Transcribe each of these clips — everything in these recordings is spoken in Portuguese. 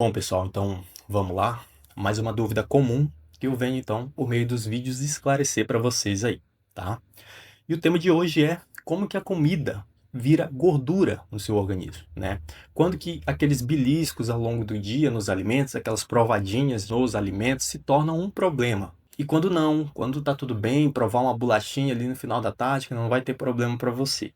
Bom, pessoal, então vamos lá. Mais uma dúvida comum que eu venho, então, por meio dos vídeos esclarecer para vocês aí, tá? E o tema de hoje é como que a comida vira gordura no seu organismo, né? Quando que aqueles beliscos ao longo do dia nos alimentos, aquelas provadinhas nos alimentos se tornam um problema. E quando não, quando tá tudo bem, provar uma bolachinha ali no final da tarde, que não vai ter problema para você.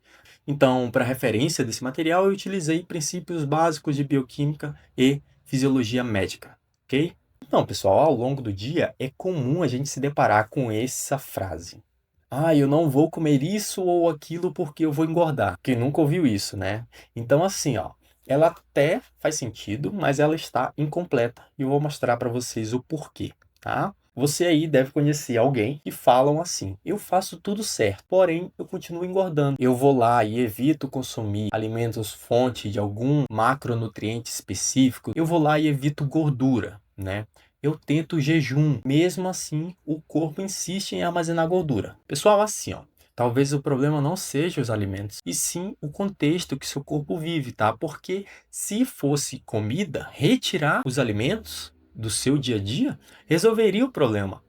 Então, para referência desse material, eu utilizei princípios básicos de bioquímica e fisiologia médica, ok? Então, pessoal, ao longo do dia é comum a gente se deparar com essa frase: ah, eu não vou comer isso ou aquilo porque eu vou engordar. Quem nunca ouviu isso, né? Então, assim, ó, ela até faz sentido, mas ela está incompleta e eu vou mostrar para vocês o porquê, tá? Você aí deve conhecer alguém que falam assim: eu faço tudo certo, porém eu continuo engordando. Eu vou lá e evito consumir alimentos fonte de algum macronutriente específico. Eu vou lá e evito gordura, né? Eu tento jejum, mesmo assim o corpo insiste em armazenar gordura. Pessoal, assim, ó, talvez o problema não seja os alimentos, e sim o contexto que seu corpo vive, tá? Porque se fosse comida, retirar os alimentos do seu dia a dia resolveria o problema.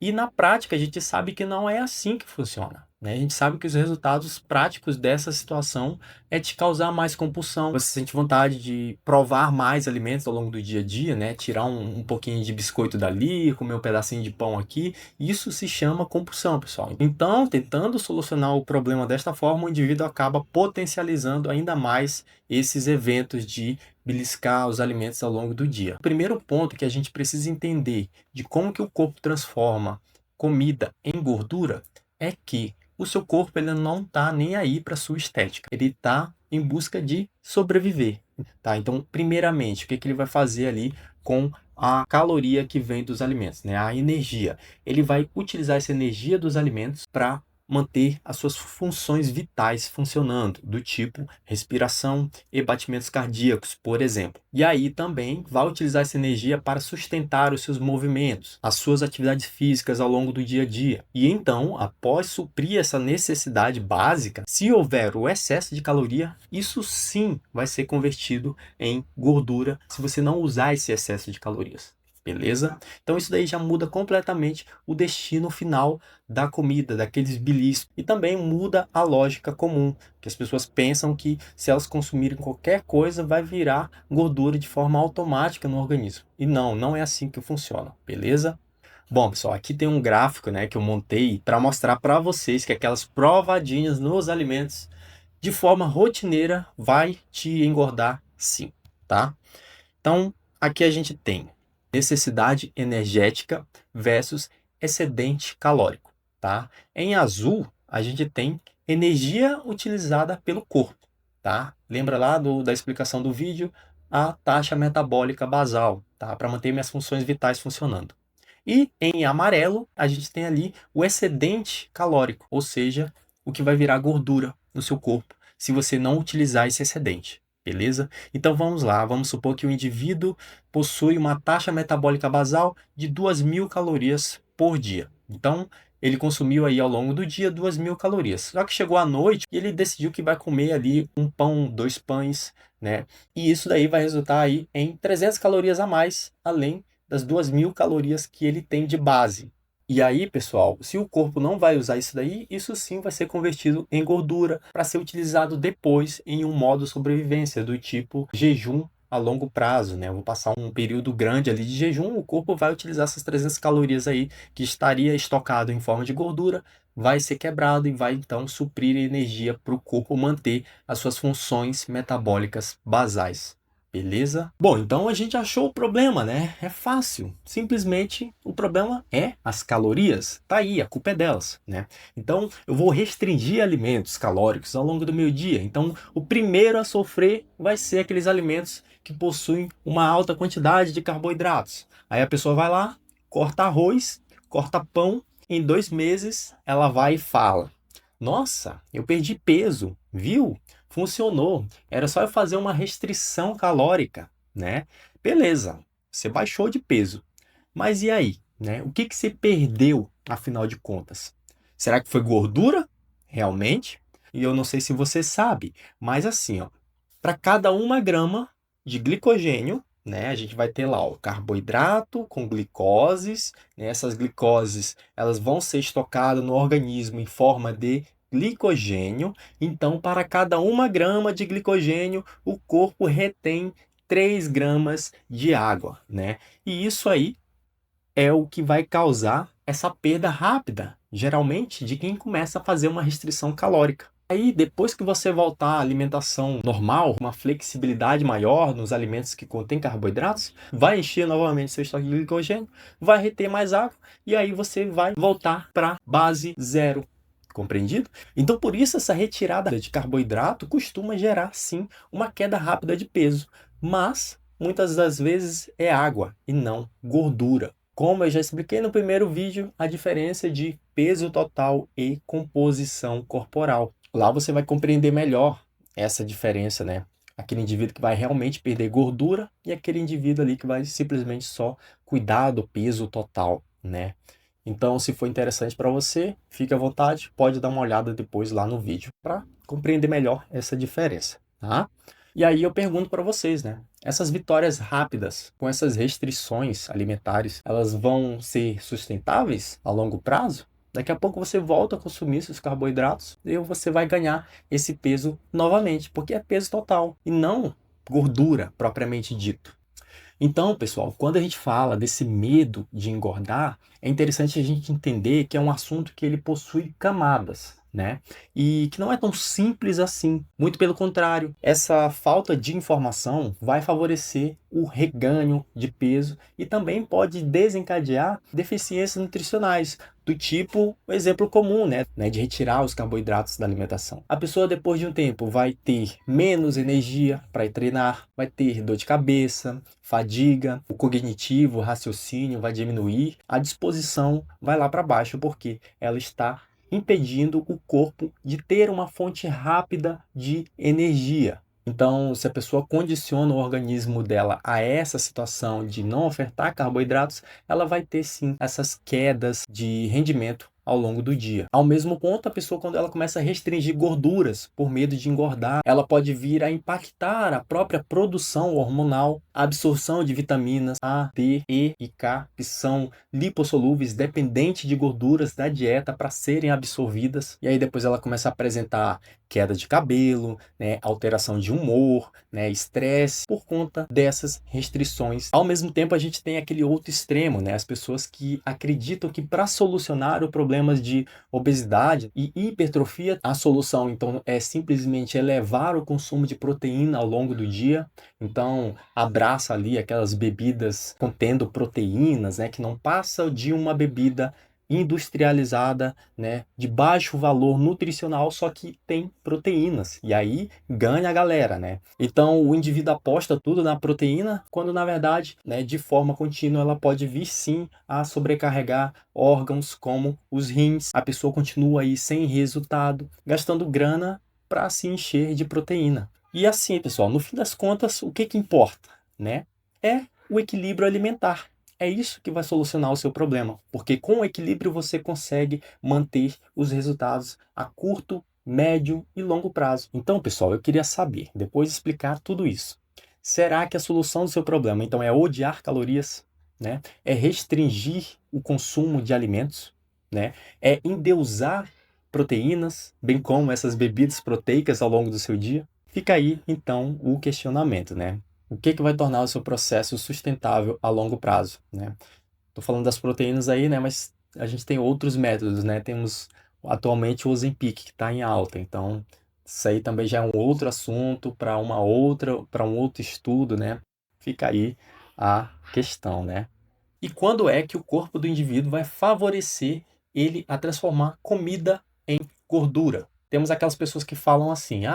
E na prática a gente sabe que não é assim que funciona, né? A gente sabe que os resultados práticos dessa situação é te causar mais compulsão. Você sente vontade de provar mais alimentos ao longo do dia a dia, né? Tirar um pouquinho de biscoito dali, comer um pedacinho de pão aqui. Isso se chama compulsão, pessoal. Então, tentando solucionar o problema desta forma, o indivíduo acaba potencializando ainda mais esses eventos de beliscar os alimentos ao longo do dia. O primeiro ponto que a gente precisa entender de como que o corpo transforma comida em gordura é que o seu corpo ele não está nem aí para sua estética. Ele está em busca de sobreviver, tá? Então, primeiramente, o que que ele vai fazer ali com a caloria que vem dos alimentos, né? A energia. Ele vai utilizar essa energia dos alimentos para manter as suas funções vitais funcionando, do tipo respiração e batimentos cardíacos, por exemplo. E aí também vai utilizar essa energia para sustentar os seus movimentos, as suas atividades físicas ao longo do dia a dia. E então, após suprir essa necessidade básica, se houver o excesso de caloria, isso sim vai ser convertido em gordura se você não usar esse excesso de calorias. Beleza? Então isso daí já muda completamente o destino final da comida, daqueles beliscos. E também muda a lógica comum, que as pessoas pensam que se elas consumirem qualquer coisa vai virar gordura de forma automática no organismo. E não, não é assim que funciona, beleza? Bom, pessoal, aqui tem um gráfico, né, que eu montei para mostrar para vocês que aquelas provadinhas nos alimentos de forma rotineira vai te engordar sim, tá? Então, aqui a gente tem necessidade energética versus excedente calórico, tá? Em azul, a gente tem energia utilizada pelo corpo, tá? Lembra lá da explicação do vídeo? A taxa metabólica basal, tá? Para manter minhas funções vitais funcionando. E em amarelo, a gente tem ali o excedente calórico, ou seja, o que vai virar gordura no seu corpo se você não utilizar esse excedente. Beleza? Então vamos lá, vamos supor que o indivíduo possui uma taxa metabólica basal de 2.000 calorias por dia. Então ele consumiu aí ao longo do dia 2.000 calorias. Só que chegou à noite e ele decidiu que vai comer ali um pão, dois pães, né? E isso daí vai resultar aí em 300 calorias a mais, além das 2.000 calorias que ele tem de base. E aí, pessoal, se o corpo não vai usar isso daí, isso sim vai ser convertido em gordura para ser utilizado depois em um modo sobrevivência do tipo jejum a longo prazo, né? Eu vou passar um período grande ali de jejum, o corpo vai utilizar essas 300 calorias aí que estaria estocado em forma de gordura, vai ser quebrado e vai então suprir energia para o corpo manter as suas funções metabólicas basais. Beleza? Bom, então a gente achou o problema, né? É fácil. Simplesmente o problema é as calorias. Tá aí, a culpa é delas, né? Então eu vou restringir alimentos calóricos ao longo do meu dia. Então o primeiro a sofrer vai ser aqueles alimentos que possuem uma alta quantidade de carboidratos. Aí a pessoa vai lá, corta arroz, corta pão. Em 2 meses ela vai e fala: nossa, eu perdi peso, viu? Funcionou. Era só eu fazer uma restrição calórica, né? Beleza, você baixou de peso. Mas e aí, né? O que que você perdeu, afinal de contas? Será que foi gordura? Realmente? E eu não sei se você sabe, mas assim, ó, para cada 1 grama de glicogênio, né? A gente vai ter lá o carboidrato com glicoses, né? Essas glicoses, elas vão ser estocadas no organismo em forma de glicogênio. Então, para cada 1 grama de glicogênio, o corpo retém 3 gramas de água, né? E isso aí é o que vai causar essa perda rápida, geralmente de quem começa a fazer uma restrição calórica. Aí, depois que você voltar à alimentação normal, uma flexibilidade maior nos alimentos que contêm carboidratos, vai encher novamente seu estoque de glicogênio, vai reter mais água e aí você vai voltar para base zero. Compreendido? Então, por isso, essa retirada de carboidrato costuma gerar, sim, uma queda rápida de peso. Mas, muitas das vezes, é água e não gordura. Como eu já expliquei no primeiro vídeo, a diferença de peso total e composição corporal. Lá você vai compreender melhor essa diferença, né? Aquele indivíduo que vai realmente perder gordura e aquele indivíduo ali que vai simplesmente só cuidar do peso total, né? Então, se for interessante para você, fique à vontade, pode dar uma olhada depois lá no vídeo para compreender melhor essa diferença, tá? E aí eu pergunto para vocês, né? Essas vitórias rápidas, com essas restrições alimentares, elas vão ser sustentáveis a longo prazo? Daqui a pouco você volta a consumir esses carboidratos e você vai ganhar esse peso novamente, porque é peso total e não gordura propriamente dito. Então, pessoal, quando a gente fala desse medo de engordar, é interessante a gente entender que é um assunto que ele possui camadas, né? E que não é tão simples assim. Muito pelo contrário, essa falta de informação vai favorecer o reganho de peso e também pode desencadear deficiências nutricionais, do tipo, o exemplo comum, né, de retirar os carboidratos da alimentação. A pessoa, depois de um tempo, vai ter menos energia para ir treinar, vai ter dor de cabeça, fadiga, o cognitivo, o raciocínio vai diminuir, a disposição vai lá para baixo, porque ela está impedindo o corpo de ter uma fonte rápida de energia. Então, se a pessoa condiciona o organismo dela a essa situação de não ofertar carboidratos, ela vai ter sim essas quedas de rendimento ao longo do dia. Ao mesmo ponto, a pessoa, quando ela começa a restringir gorduras por medo de engordar, ela pode vir a impactar a própria produção hormonal, a absorção de vitaminas A, D, E e K, que são lipossolúveis, dependentes de gorduras da dieta para serem absorvidas. E aí depois ela começa a apresentar queda de cabelo, né, alteração de humor, né, estresse, por conta dessas restrições. Ao mesmo tempo, a gente tem aquele outro extremo, né, as pessoas que acreditam que para solucionar os problemas de obesidade e hipertrofia, a solução então é simplesmente elevar o consumo de proteína ao longo do dia. Então, abraça ali aquelas bebidas contendo proteínas, né, que não passa de uma bebida industrializada, né, de baixo valor nutricional, só que tem proteínas. E aí ganha a galera, né? Então o indivíduo aposta tudo na proteína, quando na verdade, né, de forma contínua ela pode vir sim a sobrecarregar órgãos como os rins. A pessoa continua aí sem resultado, gastando grana para se encher de proteína. E assim, pessoal, no fim das contas, o que importa, né? É o equilíbrio alimentar. É isso que vai solucionar o seu problema, porque com o equilíbrio você consegue manter os resultados a curto, médio e longo prazo. Então, pessoal, eu queria saber, depois de explicar tudo isso, será que a solução do seu problema, então, é odiar calorias, né? É restringir o consumo de alimentos, né? É endeusar proteínas, bem como essas bebidas proteicas ao longo do seu dia? Fica aí, então, o questionamento, né? O que vai tornar o seu processo sustentável a longo prazo, né? Tô falando das proteínas aí, né? Mas a gente tem outros métodos, né? Temos atualmente o Ozempic, que está em alta. Então, isso aí também já é um outro assunto para um outro estudo, né? Fica aí a questão, né? E quando é que o corpo do indivíduo vai favorecer ele a transformar comida em gordura? Temos aquelas pessoas que falam assim: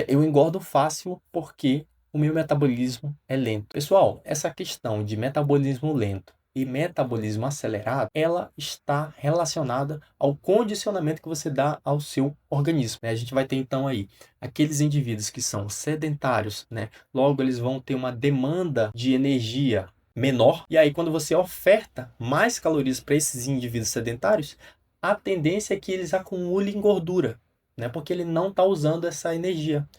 eu engordo fácil porque o meu metabolismo é lento. Pessoal, essa questão de metabolismo lento e metabolismo acelerado, ela está relacionada ao condicionamento que você dá ao seu organismo, né? A gente vai ter então aí aqueles indivíduos que são sedentários, né? Logo eles vão ter uma demanda de energia menor, e aí quando você oferta mais calorias para esses indivíduos sedentários, a tendência é que eles acumulem gordura, né? Porque ele não está usando essa energia.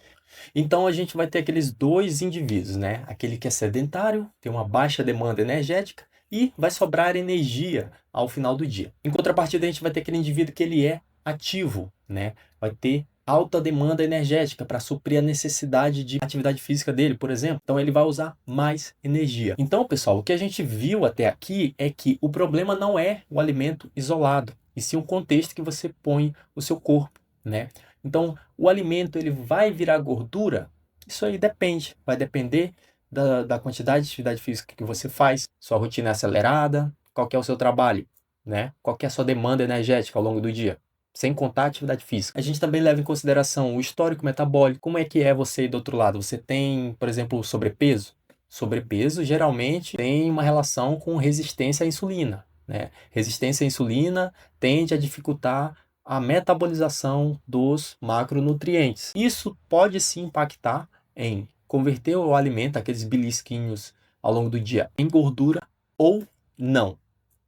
Então a gente vai ter aqueles dois indivíduos, né? Aquele que é sedentário, tem uma baixa demanda energética e vai sobrar energia ao final do dia. Em contrapartida, a gente vai ter aquele indivíduo que ele é ativo, né? Vai ter alta demanda energética para suprir a necessidade de atividade física dele, por exemplo. Então ele vai usar mais energia. Então, pessoal, o que a gente viu até aqui é que o problema não é o alimento isolado, e sim o contexto que você põe o seu corpo, né? Então, o alimento ele vai virar gordura? Isso aí depende. Vai depender da quantidade de atividade física que você faz, sua rotina é acelerada, qual que é o seu trabalho, né? Qual que é a sua demanda energética ao longo do dia, sem contar a atividade física. A gente também leva em consideração o histórico metabólico. Como é que é você aí do outro lado? Você tem, por exemplo, sobrepeso? Sobrepeso geralmente tem uma relação com resistência à insulina, né? Resistência à insulina tende a dificultar a metabolização dos macronutrientes. Isso pode sim impactar em converter o alimento, aqueles belisquinhos ao longo do dia, em gordura ou não,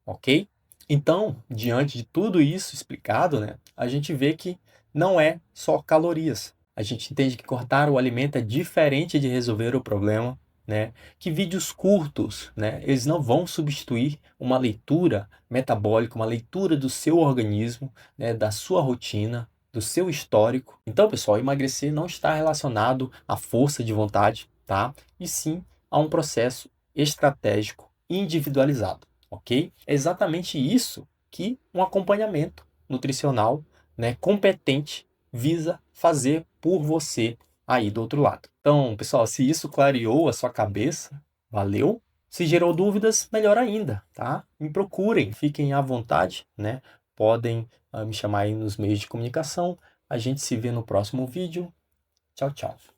ok? Então, diante de tudo isso explicado, né, a gente vê que não é só calorias. A gente entende que cortar o alimento é diferente de resolver o problema, né? Que vídeos curtos, né, eles não vão substituir uma leitura metabólica, uma leitura do seu organismo, né, da sua rotina, do seu histórico. Então, pessoal, emagrecer não está relacionado à força de vontade, tá? E sim a um processo estratégico individualizado, ok? É exatamente isso que um acompanhamento nutricional, né, competente visa fazer por você aí do outro lado. Então, pessoal, se isso clareou a sua cabeça, valeu. Se gerou dúvidas, melhor ainda, tá? Me procurem, fiquem à vontade, né? Podem me chamar aí nos meios de comunicação. A gente se vê no próximo vídeo. Tchau, tchau.